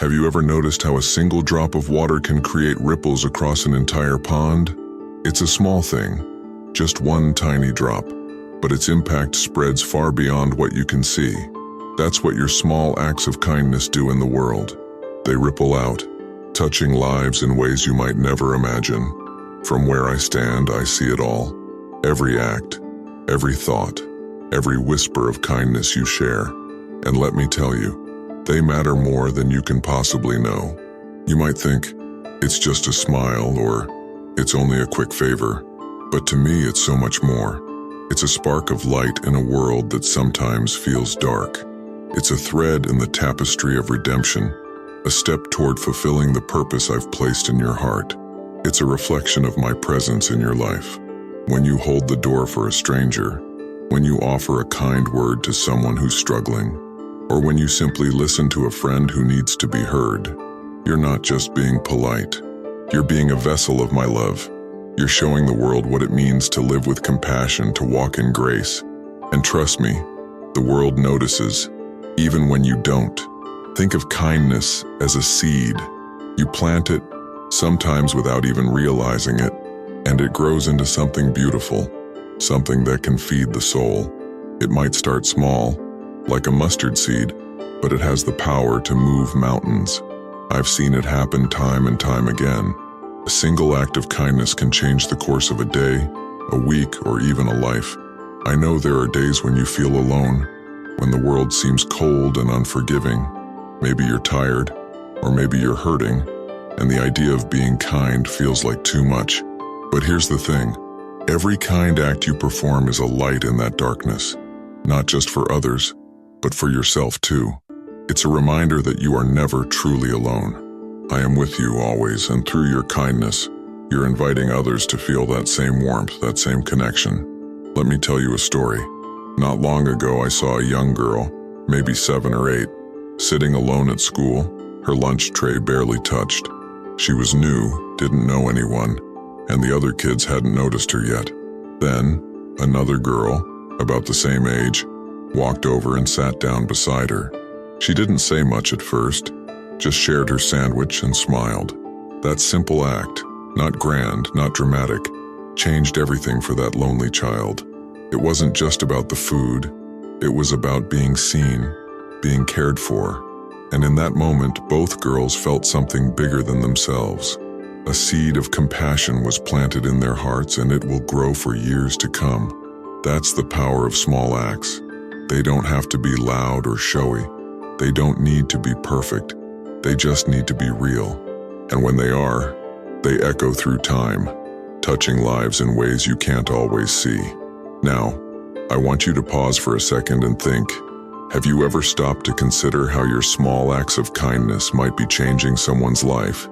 Have you ever noticed how a single drop of water can create ripples across an entire pond? It's a small thing, just one tiny drop, but its impact spreads far beyond what you can see. That's what your small acts of kindness do in the world. They ripple out, touching lives in ways you might never imagine. From where I stand, I see it all. Every act, every thought, every whisper of kindness you share. And let me tell you, they matter more than you can possibly know. You might think, it's just a smile or it's only a quick favor, but to me it's so much more. It's a spark of light in a world that sometimes feels dark. It's a thread in the tapestry of redemption, a step toward fulfilling the purpose I've placed in your heart. It's a reflection of my presence in your life. When you hold the door for a stranger, when you offer a kind word to someone who's struggling, or when you simply listen to a friend who needs to be heard, you're not just being polite. You're being a vessel of my love. You're showing the world what it means to live with compassion, to walk in grace. And trust me, the world notices, even when you don't. Think of kindness as a seed. You plant it, sometimes without even realizing it, and it grows into something beautiful, something that can feed the soul. It might start small, like a mustard seed, but it has the power to move mountains. I've seen it happen time and time again. A single act of kindness can change the course of a day, a week, or even a life. I know there are days when you feel alone, when the world seems cold and unforgiving. Maybe you're tired, or maybe you're hurting, and the idea of being kind feels like too much. But here's the thing, every kind act you perform is a light in that darkness, not just for others, but for yourself too. It's a reminder that you are never truly alone. I am with you always, and through your kindness, you're inviting others to feel that same warmth, that same connection. Let me tell you a story. Not long ago, I saw a young girl, maybe 7 or 8, sitting alone at school, her lunch tray barely touched. She was new, didn't know anyone, and the other kids hadn't noticed her yet. Then, another girl, about the same age, walked over and sat down beside her. She didn't say much at first, just shared her sandwich and smiled. That simple act, not grand, not dramatic, changed everything for that lonely child. It wasn't just about the food, it was about being seen, being cared for. And in that moment, both girls felt something bigger than themselves. A seed of compassion was planted in their hearts, and it will grow for years to come. That's the power of small acts. They don't have to be loud or showy. They don't need to be perfect. They just need to be real. And when they are, they echo through time, touching lives in ways you can't always see. Now, I want you to pause for a second and think, have you ever stopped to consider how your small acts of kindness might be changing someone's life?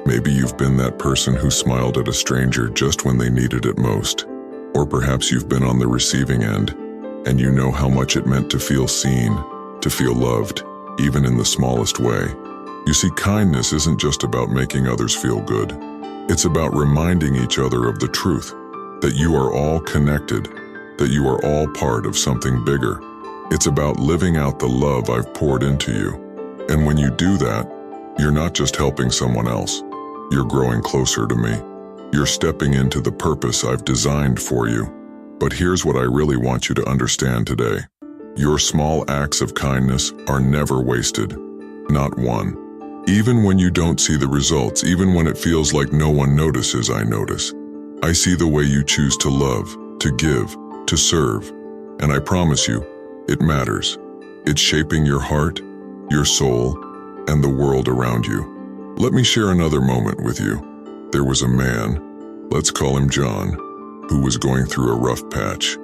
Maybe you've been that person who smiled at a stranger just when they needed it most. Or perhaps you've been on the receiving end, and you know how much it meant to feel seen, to feel loved, even in the smallest way. You see, kindness isn't just about making others feel good. It's about reminding each other of the truth, that you are all connected, that you are all part of something bigger. It's about living out the love I've poured into you. And when you do that, you're not just helping someone else. You're growing closer to me. You're stepping into the purpose I've designed for you. But here's what I really want you to understand today. Your small acts of kindness are never wasted. Not one. Even when you don't see the results, even when it feels like no one notices, I notice. I see the way you choose to love, to give, to serve. And I promise you, it matters. It's shaping your heart, your soul, and the world around you. Let me share another moment with you. There was a man, let's call him John, who was going through a rough patch.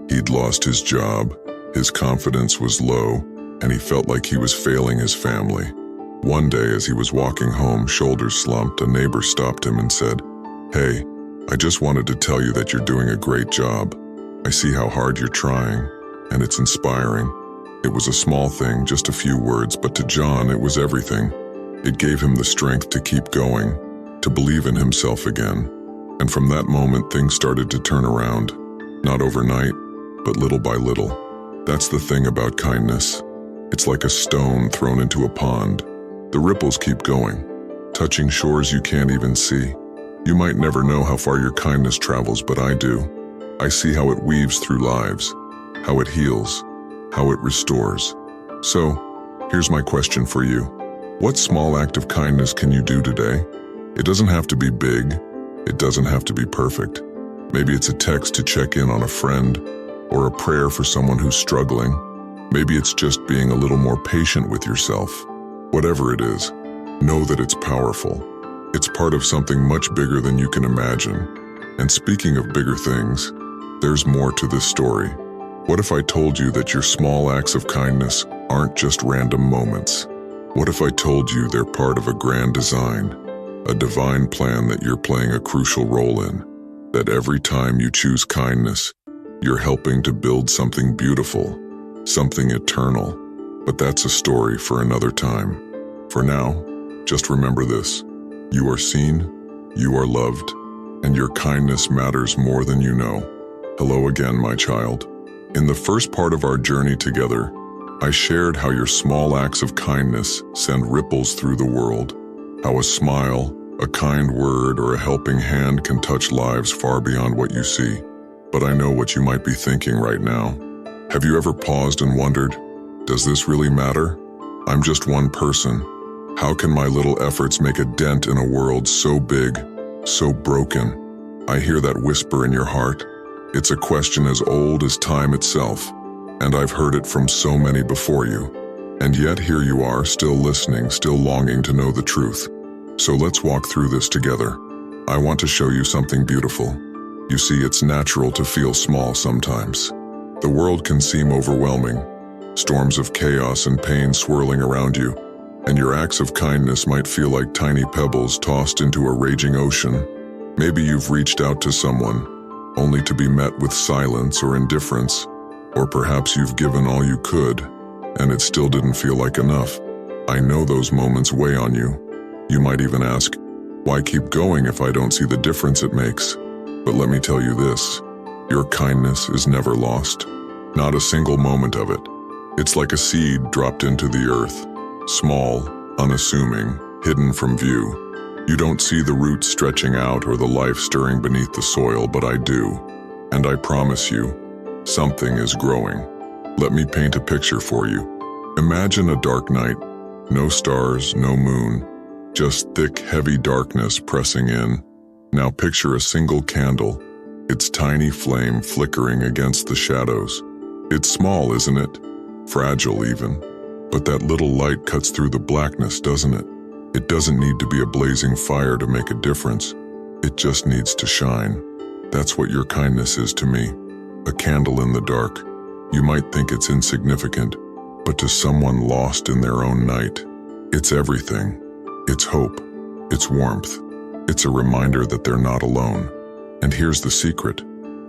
He'd lost his job, his confidence was low, and he felt like he was failing his family. One day, as he was walking home, shoulders slumped, a neighbor stopped him and said, "Hey, I just wanted to tell you that you're doing a great job. I see how hard you're trying, and it's inspiring." It was a small thing, just a few words, but to John it was everything. It gave him the strength to keep going, to believe in himself again. And from that moment, things started to turn around. Not overnight, but little by little. That's the thing about kindness. It's like a stone thrown into a pond. The ripples keep going, touching shores you can't even see. You might never know how far your kindness travels, but I do. I see how it weaves through lives, how it heals, how it restores. So, here's my question for you. What small act of kindness can you do today? It doesn't have to be big. It doesn't have to be perfect. Maybe it's a text to check in on a friend, or a prayer for someone who's struggling. Maybe it's just being a little more patient with yourself. Whatever it is, know that it's powerful. It's part of something much bigger than you can imagine. And speaking of bigger things, there's more to this story. What if I told you that your small acts of kindness aren't just random moments? What if I told you they're part of a grand design, a divine plan that you're playing a crucial role in? That every time you choose kindness, you're helping to build something beautiful, something eternal. But that's a story for another time. For now, just remember this. You are seen, you are loved, and your kindness matters more than you know. Hello again, my child. In the first part of our journey together, I shared how your small acts of kindness send ripples through the world, how a smile, a kind word, or a helping hand can touch lives far beyond what you see. But I know what you might be thinking right now. Have you ever paused and wondered, does this really matter? I'm just one person. How can my little efforts make a dent in a world so big, so broken? I hear that whisper in your heart. It's a question as old as time itself, and I've heard it from so many before you. And yet here you are, still listening, still longing to know the truth. So let's walk through this together. I want to show you something beautiful. You see, it's natural to feel small sometimes. The world can seem overwhelming, storms of chaos and pain swirling around you, and your acts of kindness might feel like tiny pebbles tossed into a raging ocean. Maybe you've reached out to someone, only to be met with silence or indifference, or perhaps you've given all you could, and it still didn't feel like enough. I know those moments weigh on you. You might even ask, why keep going if I don't see the difference it makes? But let me tell you this, your kindness is never lost. Not a single moment of it. It's like a seed dropped into the earth. Small, unassuming, hidden from view. You don't see the roots stretching out or the life stirring beneath the soil, but I do. And I promise you, something is growing. Let me paint a picture for you. Imagine a dark night. No stars, no moon. Just thick, heavy darkness pressing in. Now picture a single candle. Its tiny flame flickering against the shadows. It's small, isn't it? Fragile even. But that little light cuts through the blackness, doesn't it? It doesn't need to be a blazing fire to make a difference. It just needs to shine. That's what your kindness is to me. A candle in the dark. You might think it's insignificant, but to someone lost in their own night, it's everything. It's hope. It's warmth. It's a reminder that they're not alone. And here's the secret,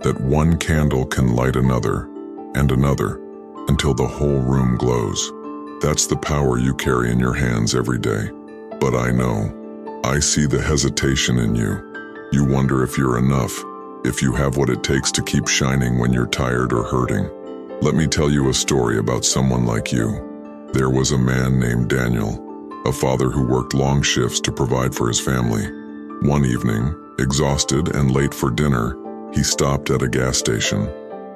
that one candle can light another, and another, until the whole room glows. That's the power you carry in your hands every day. But I know, I see the hesitation in you. You wonder if you're enough, if you have what it takes to keep shining when you're tired or hurting. Let me tell you a story about someone like you. There was a man named Daniel, a father who worked long shifts to provide for his family. One evening, exhausted and late for dinner, he stopped at a gas station.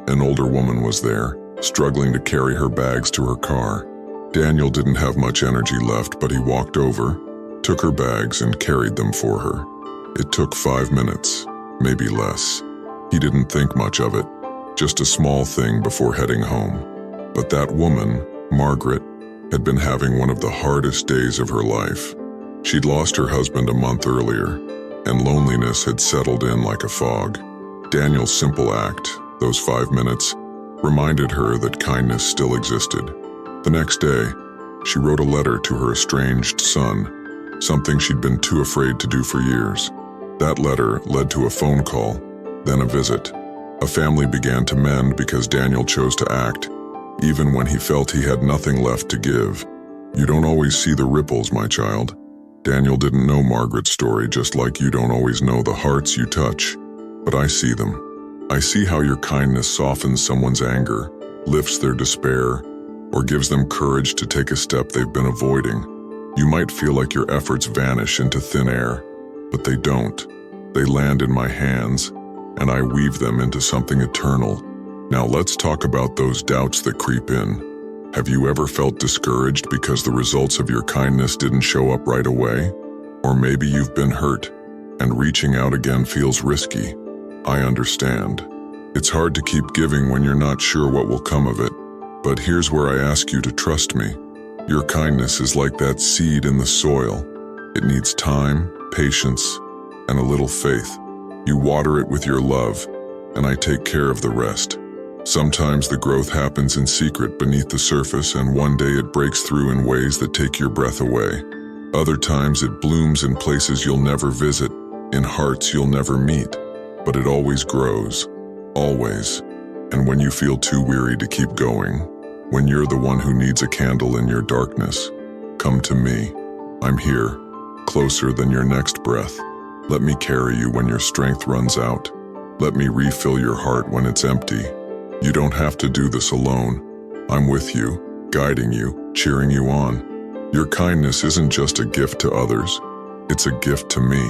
An older woman was there, struggling to carry her bags to her car. Daniel didn't have much energy left, but he walked over, took her bags, and carried them for her. It took 5 minutes, maybe less. He didn't think much of it, just a small thing before heading home. But that woman, Margaret, had been having one of the hardest days of her life. She'd lost her husband a month earlier, and loneliness had settled in like a fog. Daniel's simple act, those 5 minutes, reminded her that kindness still existed. The next day, she wrote a letter to her estranged son, something she'd been too afraid to do for years. That letter led to a phone call, then a visit. A family began to mend because Daniel chose to act, even when he felt he had nothing left to give. You don't always see the ripples, my child. Daniel didn't know Margaret's story, just like you don't always know the hearts you touch. But I see them. I see how your kindness softens someone's anger, lifts their despair, or gives them courage to take a step they've been avoiding. You might feel like your efforts vanish into thin air, but they don't. They land in my hands, and I weave them into something eternal. Now let's talk about those doubts that creep in. Have you ever felt discouraged because the results of your kindness didn't show up right away? Or maybe you've been hurt, and reaching out again feels risky. I understand. It's hard to keep giving when you're not sure what will come of it. But here's where I ask you to trust me. Your kindness is like that seed in the soil. It needs time, patience, and a little faith. You water it with your love, and I take care of the rest. Sometimes the growth happens in secret beneath the surface, and one day it breaks through in ways that take your breath away. Other times it blooms in places you'll never visit, in hearts you'll never meet. But it always grows, always. And when you feel too weary to keep going, when you're the one who needs a candle in your darkness, come to me. I'm here, closer than your next breath. Let me carry you when your strength runs out. Let me refill your heart when it's empty. You don't have to do this alone. I'm with you, guiding you, cheering you on. Your kindness isn't just a gift to others, it's a gift to me.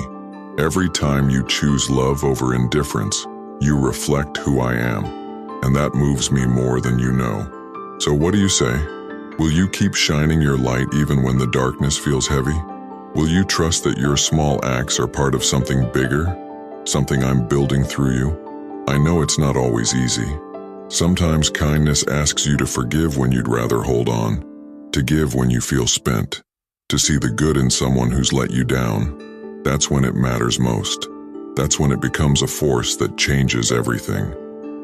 Every time you choose love over indifference, you reflect who I am, and that moves me more than you know. So what do you say? Will you keep shining your light even when the darkness feels heavy? Will you trust that your small acts are part of something bigger? Something I'm building through you? I know it's not always easy. Sometimes kindness asks you to forgive when you'd rather hold on, to give when you feel spent, to see the good in someone who's let you down. That's when it matters most. That's when it becomes a force that changes everything.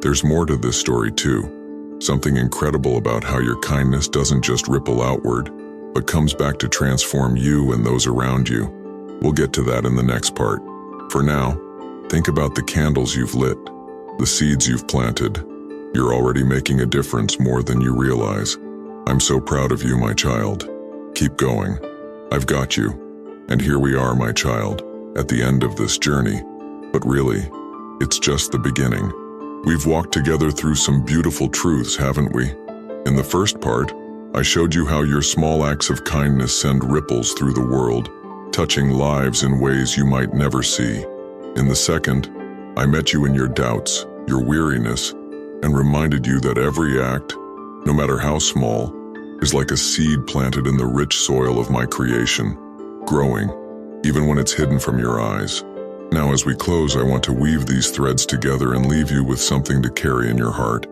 There's more to this story too. Something incredible about how your kindness doesn't just ripple outward, but comes back to transform you and those around you. We'll get to that in the next part. For now, think about the candles you've lit, the seeds you've planted. You're already making a difference more than you realize. I'm so proud of you, my child. Keep going. I've got you. And here we are, my child, at the end of this journey. But really, it's just the beginning. We've walked together through some beautiful truths, haven't we? In the first part, I showed you how your small acts of kindness send ripples through the world, touching lives in ways you might never see. In the second, I met you in your doubts, your weariness, and reminded you that every act, no matter how small, is like a seed planted in the rich soil of my creation, growing, even when it's hidden from your eyes. Now as we close, I want to weave these threads together and leave you with something to carry in your heart,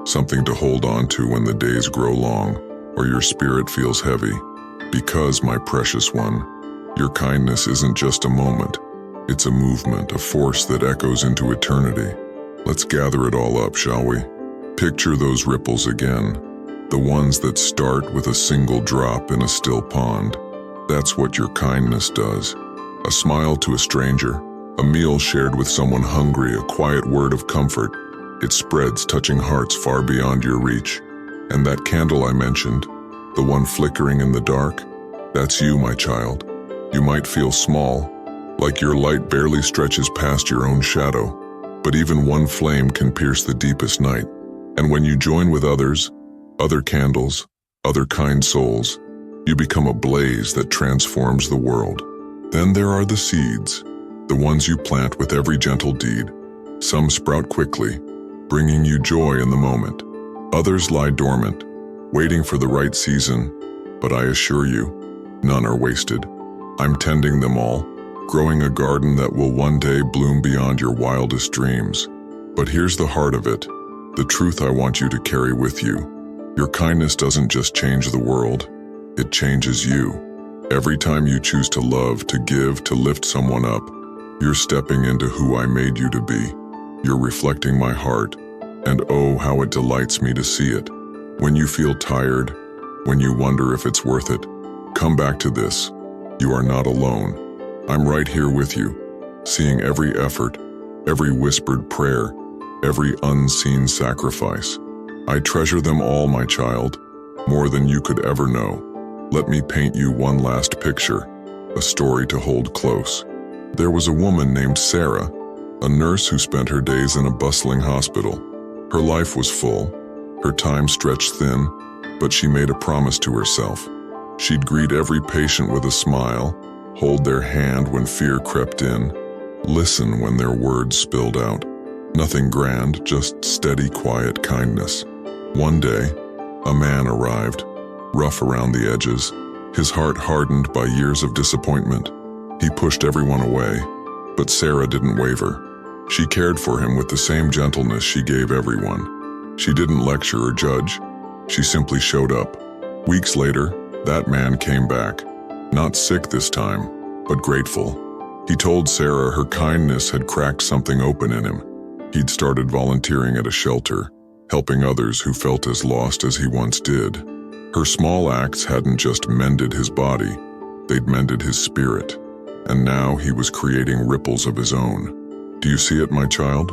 something to hold on to when the days grow long, or your spirit feels heavy. Because, my precious one, your kindness isn't just a moment. It's a movement, a force that echoes into eternity. Let's gather it all up, shall we? Picture those ripples again, the ones that start with a single drop in a still pond. That's what your kindness does. A smile to a stranger, a meal shared with someone hungry, a quiet word of comfort. It spreads, touching hearts far beyond your reach. And that candle I mentioned, the one flickering in the dark, that's you, my child. You might feel small, like your light barely stretches past your own shadow, but even one flame can pierce the deepest night. And when you join with others, other candles, other kind souls, you become a blaze that transforms the world. Then there are the seeds, the ones you plant with every gentle deed. Some sprout quickly, bringing you joy in the moment. Others lie dormant, waiting for the right season, but I assure you, none are wasted. I'm tending them all, growing a garden that will one day bloom beyond your wildest dreams. But here's the heart of it, the truth I want you to carry with you. Your kindness doesn't just change the world, it changes you. Every time you choose to love, to give, to lift someone up, you're stepping into who I made you to be. You're reflecting my heart, and oh, how it delights me to see it. When you feel tired, when you wonder if it's worth it, come back to this. You are not alone. I'm right here with you, seeing every effort, every whispered prayer, every unseen sacrifice. I treasure them all, my child, more than you could ever know. Let me paint you one last picture, a story to hold close. There was a woman named Sarah, a nurse who spent her days in a bustling hospital. Her life was full, her time stretched thin, but she made a promise to herself. She'd greet every patient with a smile, hold their hand when fear crept in, listen when their words spilled out. Nothing grand, just steady, quiet kindness. One day, a man arrived, rough around the edges, his heart hardened by years of disappointment. He pushed everyone away, but Sarah didn't waver. She cared for him with the same gentleness she gave everyone. She didn't lecture or judge. She simply showed up. Weeks later, that man came back, not sick this time, but grateful. He told Sarah her kindness had cracked something open in him. He'd started volunteering at a shelter, helping others who felt as lost as he once did. Her small acts hadn't just mended his body, they'd mended his spirit. And now he was creating ripples of his own. Do you see it, my child?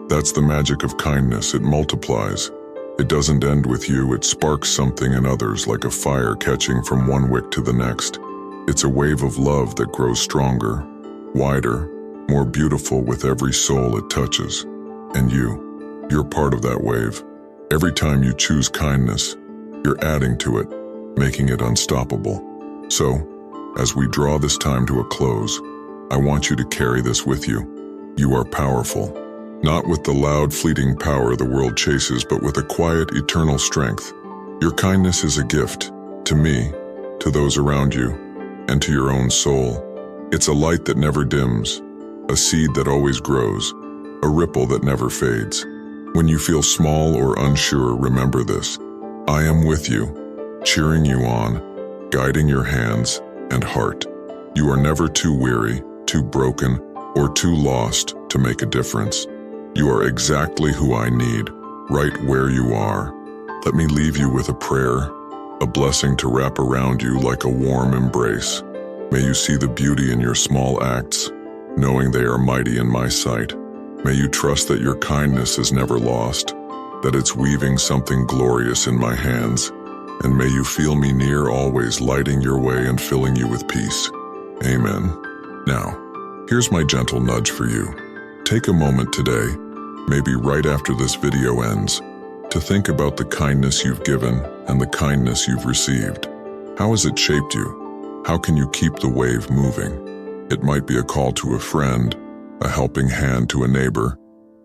That's the magic of kindness. It multiplies. It doesn't end with you. It sparks something in others like a fire catching from one wick to the next. It's a wave of love that grows stronger, wider, more beautiful with every soul it touches. And you're part of that wave. Every time you choose kindness, you're adding to it, making it unstoppable. So, as we draw this time to a close, I want you to carry this with you. You are powerful, not with the loud, fleeting power the world chases, but with a quiet, eternal strength. Your kindness is a gift, to me, to those around you, and to your own soul. It's a light that never dims, a seed that always grows, a ripple that never fades. When you feel small or unsure, remember this. I am with you, cheering you on, guiding your hands and heart. You are never too weary, too broken, or too lost to make a difference. You are exactly who I need, right where you are. Let me leave you with a prayer, a blessing to wrap around you like a warm embrace. May you see the beauty in your small acts, knowing they are mighty in my sight. May you trust that your kindness is never lost, that it's weaving something glorious in my hands, and may you feel me near, always lighting your way and filling you with peace. Amen. Now, here's my gentle nudge for you. Take a moment today, maybe right after this video ends, to think about the kindness you've given and the kindness you've received. How has it shaped you? How can you keep the wave moving? It might be a call to a friend, a helping hand to a neighbor,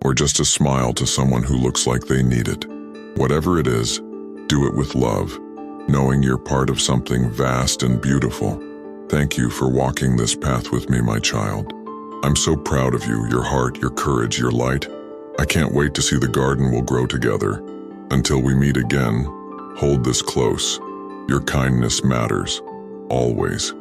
or just a smile to someone who looks like they need it. Whatever it is, do it with love, knowing you're part of something vast and beautiful. Thank you for walking this path with me, my child. I'm so proud of you, your heart, your courage, your light. I can't wait to see the garden we'll grow together. Until we meet again, hold this close. Your kindness matters, always.